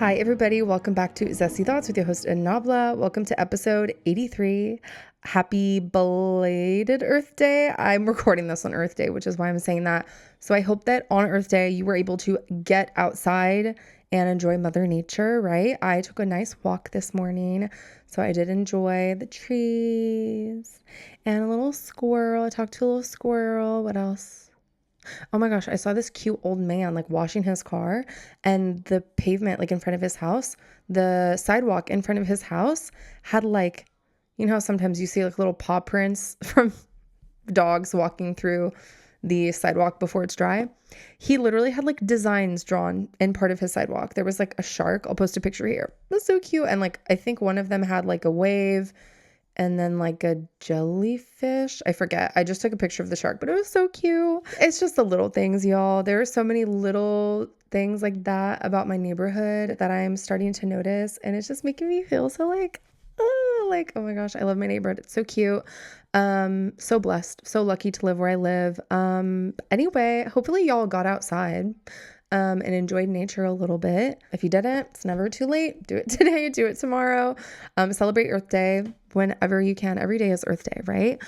Hi, everybody. Welcome back to Zesty Thoughts with your host, Anabla. Welcome to episode 83. Happy belated Earth Day. I'm recording this on Earth Day, which is why I'm saying that. So I hope that on Earth Day, you were able to get outside and enjoy Mother Nature, right? I took a nice walk this morning, so I did enjoy the trees and a little squirrel. I talked to a little squirrel. What else? Oh my gosh, I saw this cute old man like washing his car, and the pavement like in front of his house, the sidewalk in front of his house had like, you know how sometimes you see like little paw prints from dogs walking through the sidewalk before it's dry. He literally had like designs drawn in part of his sidewalk. There was like a shark. I'll post a picture here. It was so cute. And like I think one of them had like a wave and then like a jellyfish. I forget. I just took a picture of the shark, but it was so cute. It's just the little things, y'all. There are so many little things like that about my neighborhood that I'm starting to notice, and it's just making me feel so like, oh my gosh, I love my neighborhood. It's so cute. So blessed, so lucky to live where I live. Anyway, hopefully y'all got outside and enjoyed nature a little bit. If you didn't, it's never too late. Do it today, do it tomorrow. Celebrate Earth Day whenever you can. Every day is Earth Day, right?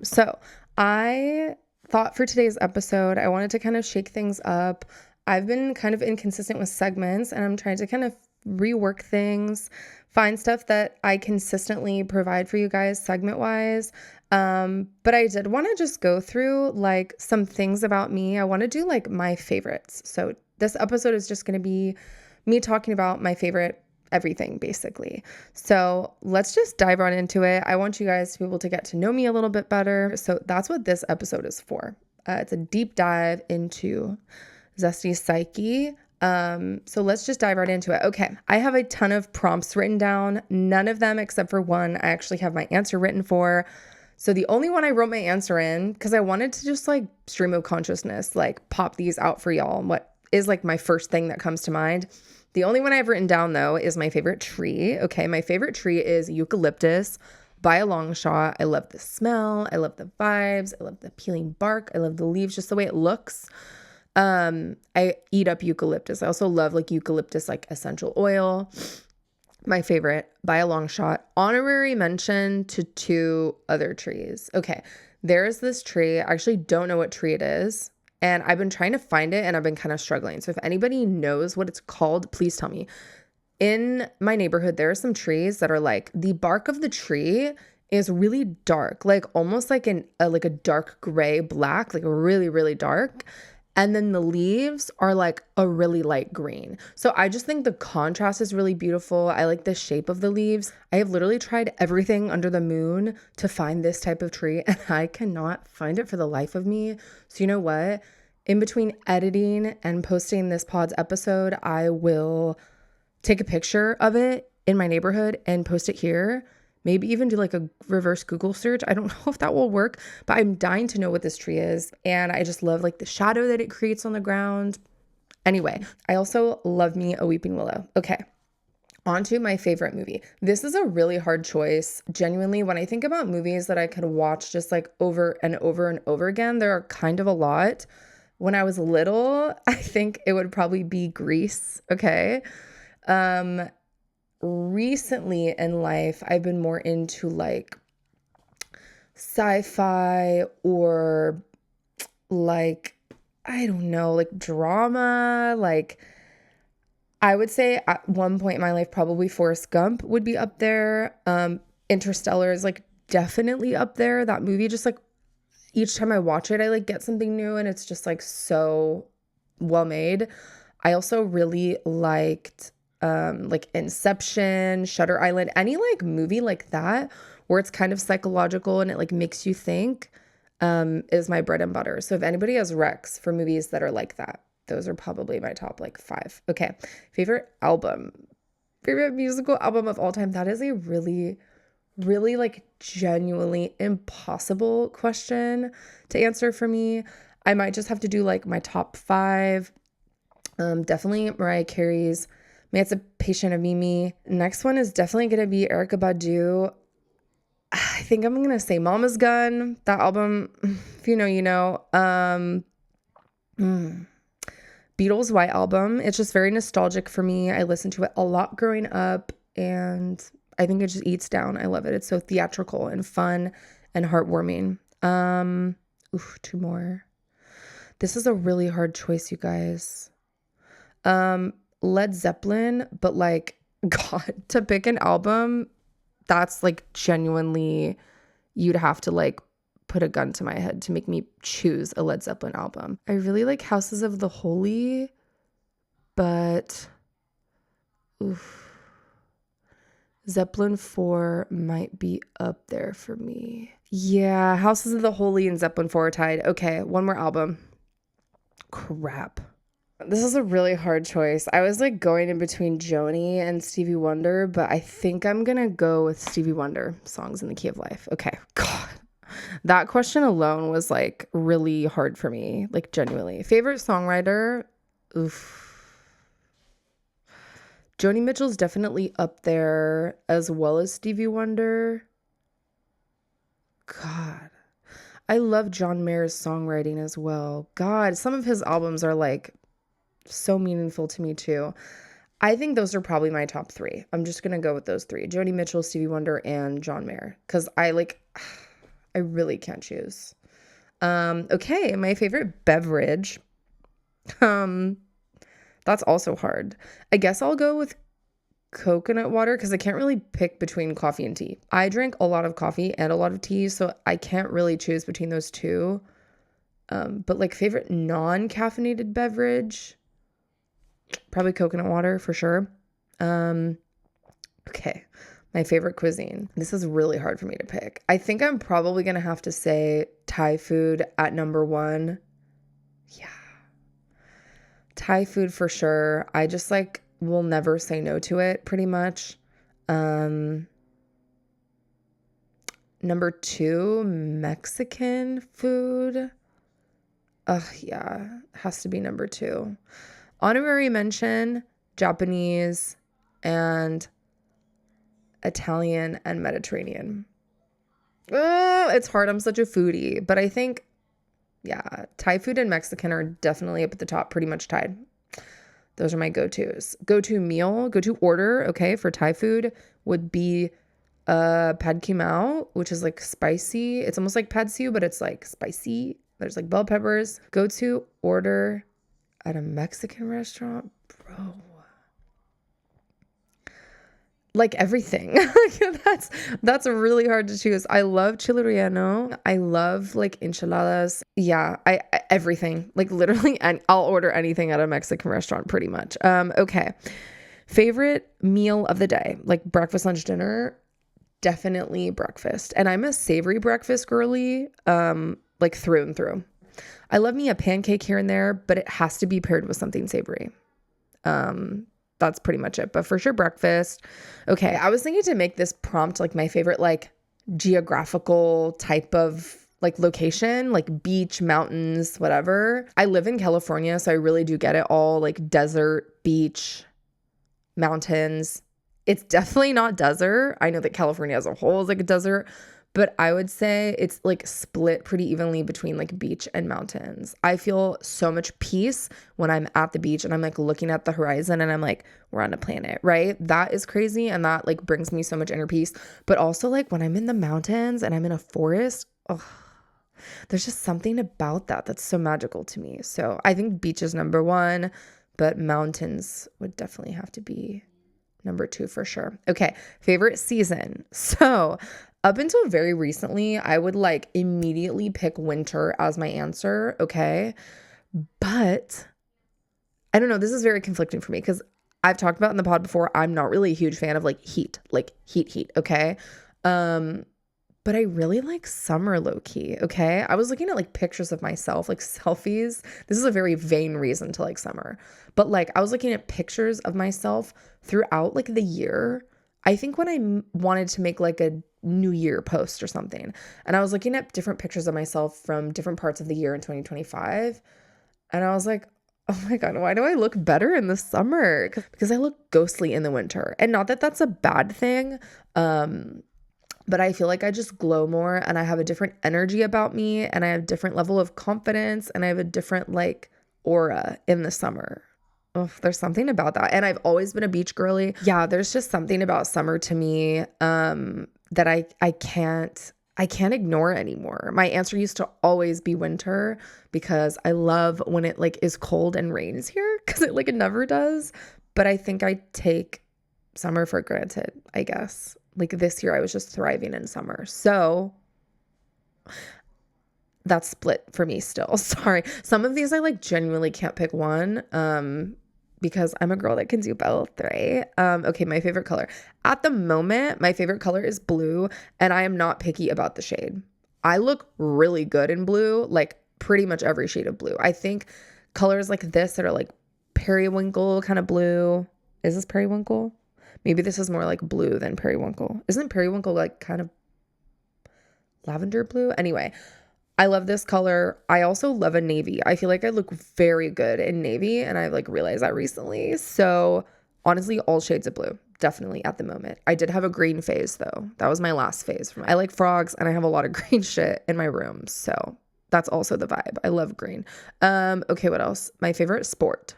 So I thought for today's episode, I wanted to kind of shake things up. I've been kind of inconsistent with segments, and I'm trying to kind of rework things, find stuff that I consistently provide for you guys segment-wise. But I did want to just go through like some things about me. I want to do like my favorites. So this episode is just going to be me talking about my favorite everything, basically. So let's just dive right into it. I want you guys to be able to get to know me a little bit better. So that's what this episode is for. It's a deep dive into Zesty's psyche. So let's just dive right into it. Okay. I have a ton of prompts written down. None of them except for one I actually have my answer written for. So the only one I wrote my answer in, because I wanted to just like stream of consciousness, like pop these out for y'all. And what is like my first thing that comes to mind. The only one I've written down though is my favorite tree. Okay. My favorite tree is eucalyptus by a long shot. I love the smell. I love the vibes. I love the peeling bark. I love the leaves, just the way it looks. I eat up eucalyptus. I also love like eucalyptus, like essential oil. My favorite by a long shot. Honorary mention to two other trees. Okay. There's this tree. I actually don't know what tree it is, and I've been trying to find it and I've been kind of struggling. So if anybody knows what it's called, please tell me. In my neighborhood, there are some trees that are like the bark of the tree is really dark, like almost like like a dark gray black, like really, really dark. And then the leaves are like a really light green. So I just think the contrast is really beautiful. I like the shape of the leaves. I have literally tried everything under the moon to find this type of tree, and I cannot find it for the life of me. So you know what? In between editing and posting this pod's episode, I will take a picture of it in my neighborhood and post it here. Maybe even do like a reverse Google search. I don't know if that will work, but I'm dying to know what this tree is. And I just love like the shadow that it creates on the ground. Anyway, I also love me a weeping willow. Okay, on to my favorite movie. This is a really hard choice. Genuinely, when I think about movies that I could watch just like over and over and over again, there are kind of a lot. When I was little, I think it would probably be Grease. Okay. Recently in life, I've been more into like sci-fi or like, I don't know, like drama. Like I would say at one point in my life, probably Forrest Gump would be up there. Interstellar is like definitely up there. That movie, just like each time I watch it, I like get something new, and it's just like so well made. I also really liked like Inception, Shutter Island, any like movie like that where it's kind of psychological and it like makes you think, is my bread and butter. So if anybody has recs for movies that are like that, those are probably my top like 5. Okay. Favorite musical album of all time. That is a really, really like genuinely impossible question to answer for me. I might just have to do like my top 5. Definitely Mariah Carey's Emancipation of Mimi. Next one is definitely going to be Erykah Badu. I think I'm going to say Mama's Gun. That album, if you know, you know. Beatles' White Album. It's just very nostalgic for me. I listened to it a lot growing up, and I think it just eats down. I love it. It's so theatrical and fun and heartwarming. Two more. This is a really hard choice, you guys. Led Zeppelin, but like, God, to pick an album, that's like genuinely, you'd have to like put a gun to my head to make me choose a Led Zeppelin album. I really like Houses of the Holy, but Zeppelin 4 might be up there for me. Yeah, Houses of the Holy and Zeppelin 4 are tied. Okay, one more album. Crap. This is a really hard choice. I was like going in between Joni and Stevie Wonder, but I think I'm gonna go with Stevie Wonder, Songs in the Key of Life. Okay, God. That question alone was like really hard for me, like genuinely. Favorite songwriter? Joni Mitchell's definitely up there, as well as Stevie Wonder. God. I love John Mayer's songwriting as well. God, some of his albums are like so meaningful to me too. I think those are probably my top 3. I'm just gonna go with those 3: Joni Mitchell, Stevie Wonder, and John Mayer, because I really can't choose. Okay, my favorite beverage. That's also hard. I guess I'll go with coconut water, because I can't really pick between coffee and tea. I drink a lot of coffee and a lot of tea, so I can't really choose between those two. But like favorite non-caffeinated beverage, probably coconut water for sure. Okay, my favorite cuisine. This is really hard for me to pick. I think I'm probably gonna have to say Thai food at number 1. Yeah, Thai food for sure. I just like will never say no to it pretty much. Number 2, Mexican food. Yeah, has to be number 2. Honorary mention, Japanese and Italian and Mediterranean. It's hard. I'm such a foodie, but I think, yeah, Thai food and Mexican are definitely up at the top, pretty much tied. Those are my go-tos. Go-to meal, go-to order, okay, for Thai food would be pad kee mao, which is like spicy. It's almost like pad siu, but it's like spicy. There's like bell peppers. Go-to order at a Mexican restaurant, bro. Like everything. That's really hard to choose. I love chile relleno. I love like enchiladas. Yeah, I everything. Like literally, and I'll order anything at a Mexican restaurant pretty much. Okay. Favorite meal of the day, like breakfast, lunch, dinner, definitely breakfast. And I'm a savory breakfast girly, like through and through. I love me a pancake here and there, but it has to be paired with something savory. That's pretty much it. But for sure, breakfast. Okay, I was thinking to make this prompt like my favorite like geographical type of like location, like beach, mountains, whatever. I live in California, so I really do get it all, like desert, beach, mountains. It's definitely not desert. I know that California as a whole is like a desert, but I would say it's like split pretty evenly between like beach and mountains. I feel so much peace when I'm at the beach and I'm like looking at the horizon and I'm like, we're on a planet, right? That is crazy. And that like brings me so much inner peace. But also like when I'm in the mountains and I'm in a forest, there's just something about that that's so magical to me. So I think beach is number 1, but mountains would definitely have to be number 2 for sure. Okay, favorite season. So up until very recently, I would like immediately pick winter as my answer, okay? But I don't know, this is very conflicting for me because I've talked about in the pod before, I'm not really a huge fan of like heat, okay? But I really like summer low key, okay? I was looking at like pictures of myself, like selfies. This is a very vain reason to like summer. But like I was looking at pictures of myself throughout like the year. I think when I wanted to make like a New Year post or something, and I was looking at different pictures of myself from different parts of the year in 2025, and I was like, oh my God, why do I look better in the summer? Because I look ghostly in the winter. And not that that's a bad thing, but I feel like I just glow more and I have a different energy about me and I have a different level of confidence and I have a different like aura in the summer. Oh, there's something about that. And I've always been a beach girly. Yeah, there's just something about summer to me that I can't ignore anymore. My answer used to always be winter because I love when it like is cold and rains here because it never does. But I think I take summer for granted, I guess. Like this year I was just thriving in summer. So that's split for me still. Sorry. Some of these I like genuinely can't pick one because I'm a girl that can do both, right? Okay, my favorite color. At the moment, my favorite color is blue, and I am not picky about the shade. I look really good in blue, like pretty much every shade of blue. I think colors like this that are like periwinkle kind of blue. Is this periwinkle? Maybe this is more like blue than periwinkle. Isn't periwinkle like kind of lavender blue? Anyway, I love this color. I also love a navy. I feel like I look very good in navy, and I like realized that recently. So honestly, all shades of blue, definitely at the moment. I did have a green phase though. That was my last phase. I like frogs, and I have a lot of green shit in my room. So that's also the vibe. I love green. Okay, what else? My favorite sport.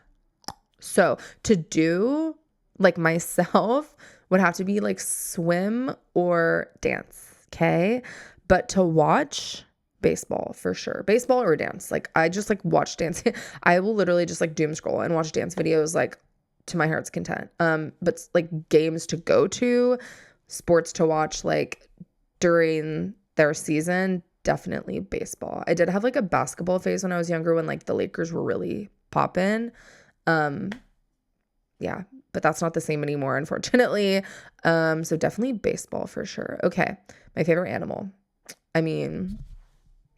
So to do like myself would have to be like swim or dance. Okay. But to watch, baseball for sure. Baseball or dance. Like I just like watch dance. I will literally just like doom scroll and watch dance videos like to my heart's content. But like games to go to, sports to watch like during their season, definitely baseball. I did have like a basketball phase when I was younger when like the Lakers were really popping. Yeah, but that's not the same anymore, unfortunately. So definitely baseball for sure. Okay, my favorite animal. I mean,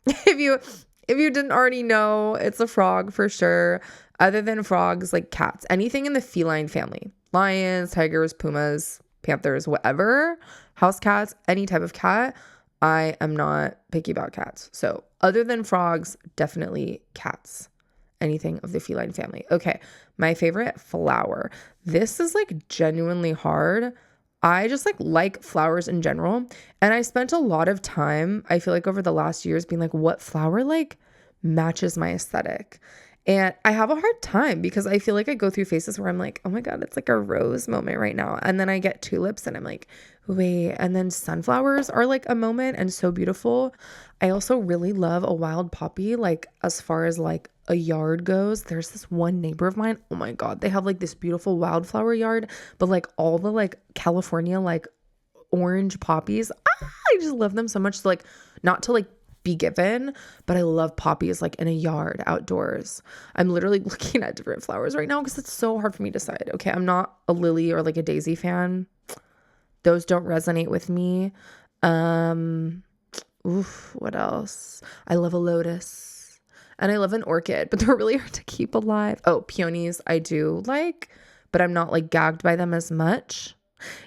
if you didn't already know, it's a frog for sure. Other than frogs, like cats, anything in the feline family, lions, tigers, pumas, panthers, whatever, house cats, any type of cat. I am not picky about cats. So other than frogs, definitely cats. Anything of the feline family. Okay, my favorite flower. This is like genuinely hard. I just like flowers in general. And I spent a lot of time, I feel like over the last years being like, what flower like matches my aesthetic? And I have a hard time because I feel like I go through phases where I'm like, oh my God, it's like a rose moment right now. And then I get tulips and I'm like, wait. And then sunflowers are like a moment and so beautiful. I also really love a wild poppy. Like as far as like a yard goes, there's this one neighbor of mine. Oh my God. They have like this beautiful wildflower yard, but like all the like California, like orange poppies. I just love them so much. So like not to like be given, but I love poppies like in a yard outdoors. I'm literally looking at different flowers right now because it's so hard for me to decide. Okay, I'm not a lily or like a daisy fan. Those don't resonate with me. What else? I love a lotus and I love an orchid, but they're really hard to keep alive. Oh, peonies I do like, but I'm not like gagged by them as much.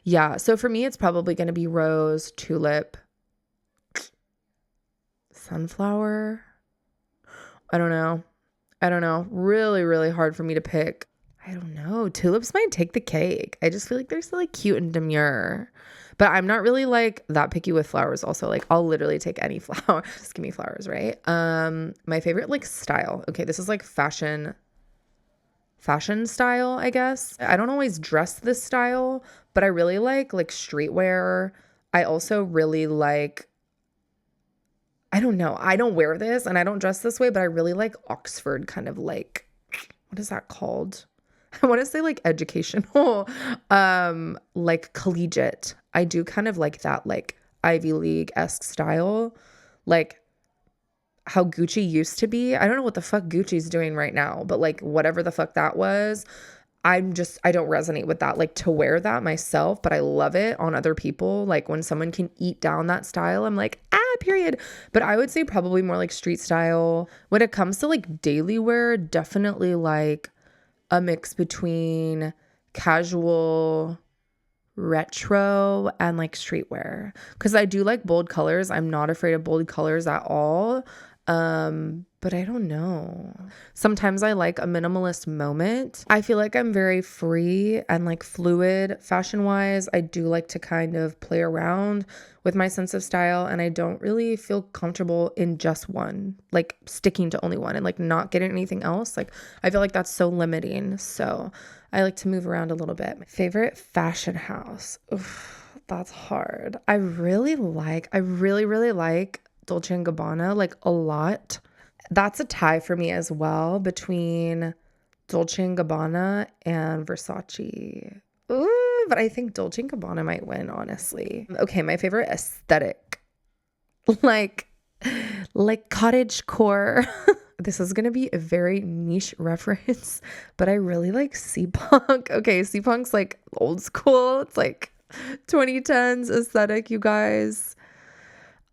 Yeah, so for me it's probably going to be rose, tulip, sunflower. I don't know. Really, really hard for me to pick. I don't know. Tulips might take the cake. I just feel like they're so like cute and demure. But I'm not really like that picky with flowers also. Like I'll literally take any flower. Just give me flowers, right? My favorite like style. Okay, this is like fashion style, I guess. I don't always dress this style, but I really like streetwear. I also really like, I don't know. I don't wear this and I don't dress this way, but I really like Oxford kind of like, what is that called? I want to say like educational, like collegiate. I do kind of like that like Ivy League-esque style, like how Gucci used to be. I don't know what the fuck Gucci's doing right now, but like whatever the fuck that was, I don't resonate with that, like to wear that myself, but I love it on other people. Like when someone can eat down that style, I'm like, period. But I would say probably more like street style. When it comes to like daily wear, definitely like a mix between casual, retro, and like streetwear. Because I do like bold colors. I'm not afraid of bold colors at all. But I don't know. Sometimes I like a minimalist moment. I feel like I'm very free and like fluid fashion wise. I do like to kind of play around with my sense of style, and I don't really feel comfortable in just one, like sticking to only one and like not getting anything else. Like I feel like that's so limiting. So I like to move around a little bit. My favorite fashion house. Oof, that's hard. I really really like Dolce & Gabbana, like a lot. That's a tie for me as well between Dolce & Gabbana and Versace. Ooh, but I think Dolce & Gabbana might win, honestly. Okay, my favorite aesthetic. like cottage core. This is going to be a very niche reference, but I really like C-punk. Okay, C-punk's like old school. It's like 2010s aesthetic, you guys.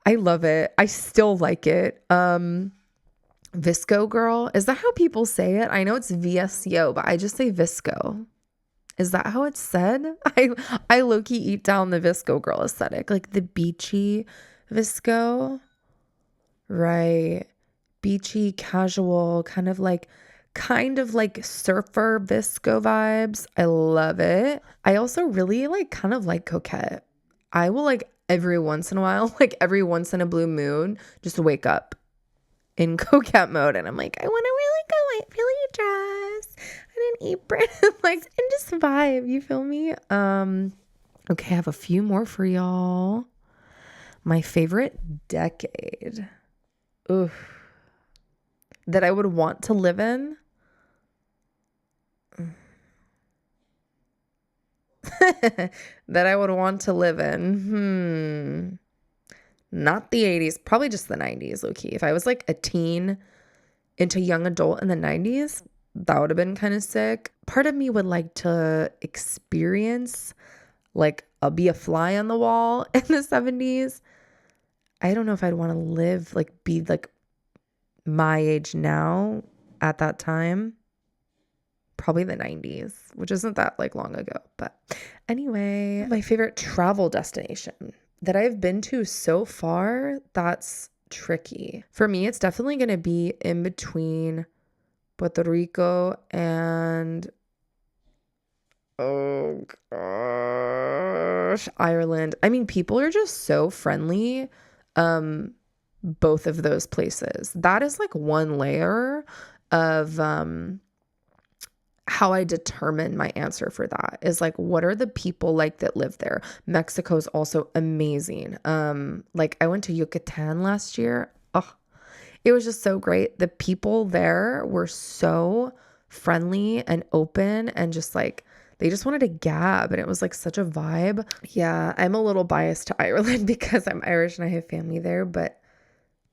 I love it. I still like it. Visco girl. Is that how people say it? I know it's VSCO, but I just say Visco. Is that how it's said? I low-key eat down the Visco girl aesthetic. Like the beachy Visco. Right. Beachy, casual, kind of like surfer Visco vibes. I love it. I also really kind of like Coquette. I will every once in a while, like every once in a blue moon, just wake up in Coquette mode, and I'm like, I want to really go really dress and an apron, and just vibe. You feel me? Okay, I have a few more for y'all. My favorite decade. Oof. That I would want to live in. That I would want to live in. Not the 80s, probably just the 90s, low-key. If I was like a teen into young adult in the 90s, that would have been kind of sick. Part of me would like to experience, I'll be a fly on the wall in the 70s. I don't know if I'd want to live, be my age now at that time. Probably the 90s, which isn't that long ago. But anyway, my favorite travel destination that I've been to so far, that's tricky. For me, it's definitely going to be in between Puerto Rico and, oh gosh, Ireland. I mean, people are just so friendly. Both of those places. That is one layer of how I determine my answer for that is what are the people that live there? Mexico's also amazing. I went to Yucatan last year. Oh, it was just so great. The people there were so friendly and open and just they just wanted to gab, and it was such a vibe. Yeah, I'm a little biased to Ireland because I'm Irish and I have family there, but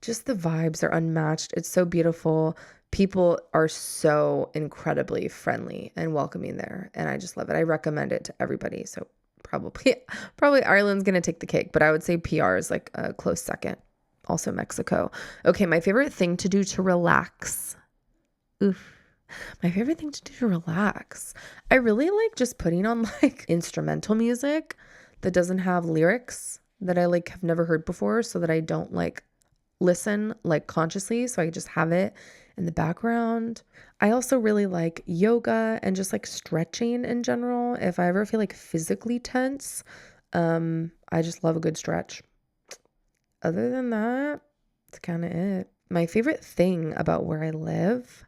just the vibes are unmatched. It's so beautiful. People are so incredibly friendly and welcoming there, and I just love it. I recommend it to everybody. So probably Ireland's gonna take the cake, but I would say PR is a close second. Also Mexico. Okay, my favorite thing to do to relax. Oof. My favorite thing to do to relax. I really like just putting on instrumental music that doesn't have lyrics that I have never heard before, so that I don't listen consciously, so I just have it in the background. I also really like yoga and just stretching in general. If I ever feel physically tense, I just love a good stretch. Other than that, that's kind of it. My favorite thing about where I live,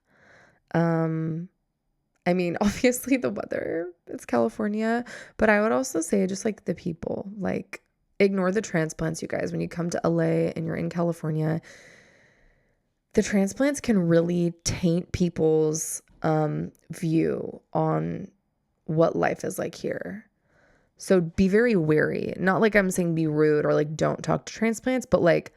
I mean, obviously the weather, it's California, but I would also say just the people, ignore the transplants, you guys. When you come to LA and you're in California, the transplants can really taint people's view on what life is like here. So be very wary. Not I'm saying be rude or don't talk to transplants, but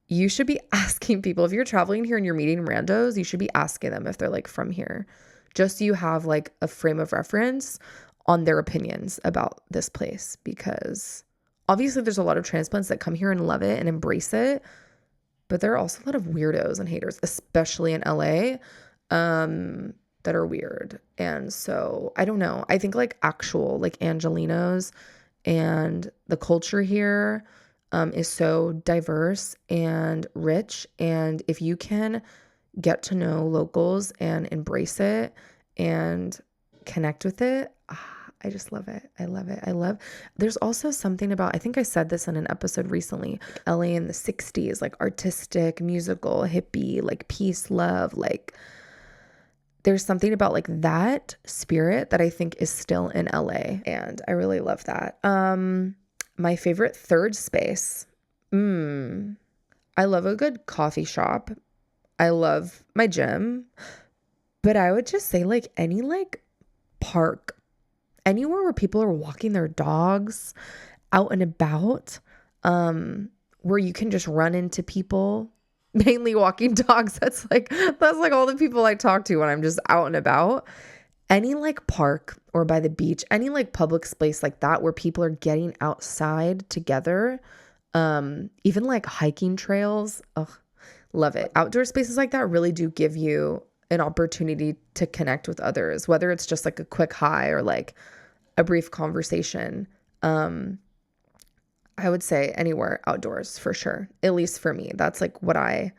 you should be asking people. If you're traveling here and you're meeting randos, you should be asking them if they're from here. Just so you have a frame of reference on their opinions about this place, because obviously there's a lot of transplants that come here and love it and embrace it, but there are also a lot of weirdos and haters, especially in LA, that are weird. And so I don't know. I think actual Angelinos and the culture here, is so diverse and rich. And if you can get to know locals and embrace it and connect with it, I just love it. I love it. There's also something about, I think I said this in an episode recently, LA in the 60s, like artistic, musical, hippie, like peace, love, like there's something about like that spirit that I think is still in LA. And I really love that. My favorite third space. I love a good coffee shop. I love my gym, but I would just say like any like park, anywhere where people are walking their dogs out and about, where you can just run into people, mainly walking dogs. That's like all the people I talk to when I'm just out and about. Any like park or by the beach, any like public space like that where people are getting outside together, even like hiking trails. Ugh, love it. Outdoor spaces like that really do give you an opportunity to connect with others, whether it's just like a quick hi or like a brief conversation. I would say anywhere outdoors for sure, at least for me. That's like what I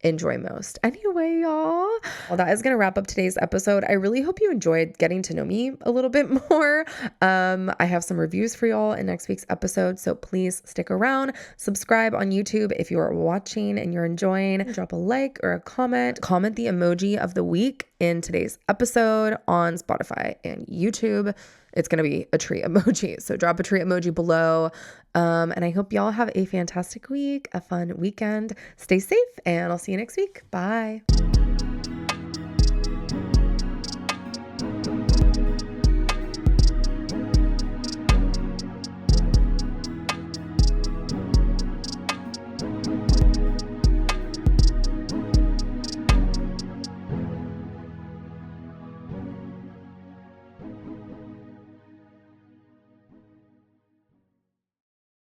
enjoy most. Anyway, y'all, well, that is going to wrap up today's episode. I really hope you enjoyed getting to know me a little bit more. I have some reviews for y'all in next week's episode, so please stick around. Subscribe on YouTube if you are watching and you're enjoying. Drop a like or a comment. Comment the emoji of the week in today's episode on Spotify and YouTube. It's going to be a tree emoji. So drop a tree emoji below. And I hope y'all have a fantastic week, a fun weekend. Stay safe, and I'll see you next week. Bye.